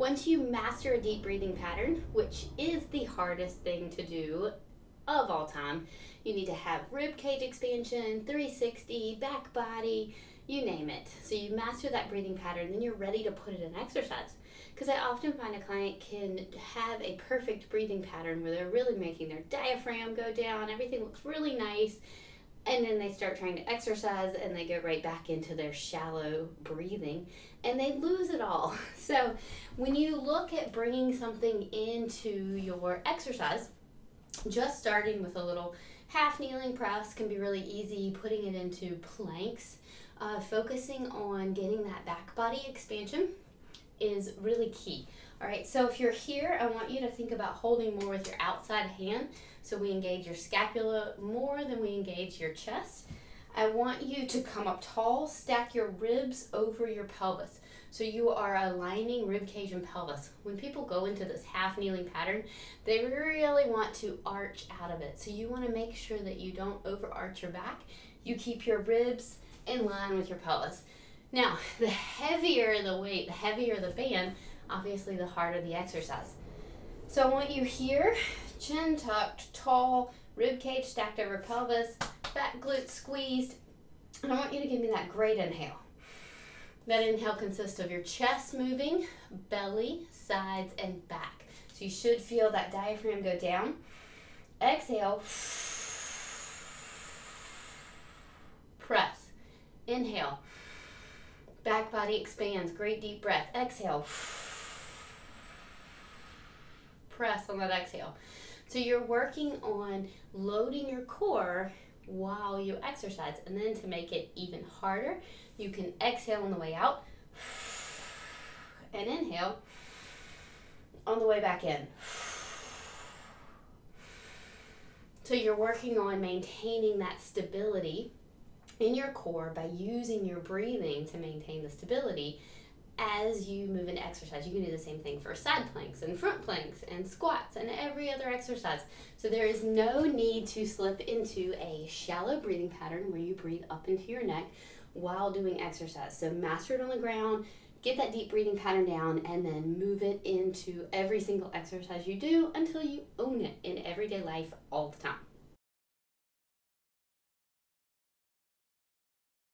Once you master a deep breathing pattern, which is the hardest thing to do of all time, you need to have rib cage expansion, 360, back body, you name it. So you master that breathing pattern, then you're ready to put it in exercise. Because I often find a client can have a perfect breathing pattern where they're really making their diaphragm go down, everything looks really nice, and then they start trying to exercise and they go right back into their shallow breathing and they lose it all. So when you look at bringing something into your exercise, just starting with a little half kneeling press can be really easy, putting it into planks, focusing on getting that back body expansion is really key. All right, so if you're here, I want you to think about holding more with your outside hand. So we engage your scapula more than we engage your chest. I want you to come up tall, stack your ribs over your pelvis. So you are aligning rib cage and pelvis. When people go into this half kneeling pattern, they really want to arch out of it. So you want to make sure that you don't overarch your back. You keep your ribs in line with your pelvis. Now, the heavier the weight, the heavier the band, obviously the harder the exercise. So I want you here, chin tucked, tall, rib cage stacked over pelvis, back glute squeezed, and I want you to give me that great inhale. That inhale consists of your chest moving, belly, sides, and back. So you should feel that diaphragm go down. Exhale, press, inhale. Back body expands, great deep breath. Exhale. Press on that exhale. So you're working on loading your core while you exercise. And then to make it even harder, you can exhale on the way out and inhale on the way back in. So you're working on maintaining that stability in your core by using your breathing to maintain the stability as you move into exercise. You can do the same thing for side planks and front planks and squats and every other exercise. So there is no need to slip into a shallow breathing pattern where you breathe up into your neck while doing exercise. So master it on the ground, get that deep breathing pattern down, and then move it into every single exercise you do until you own it in everyday life all the time.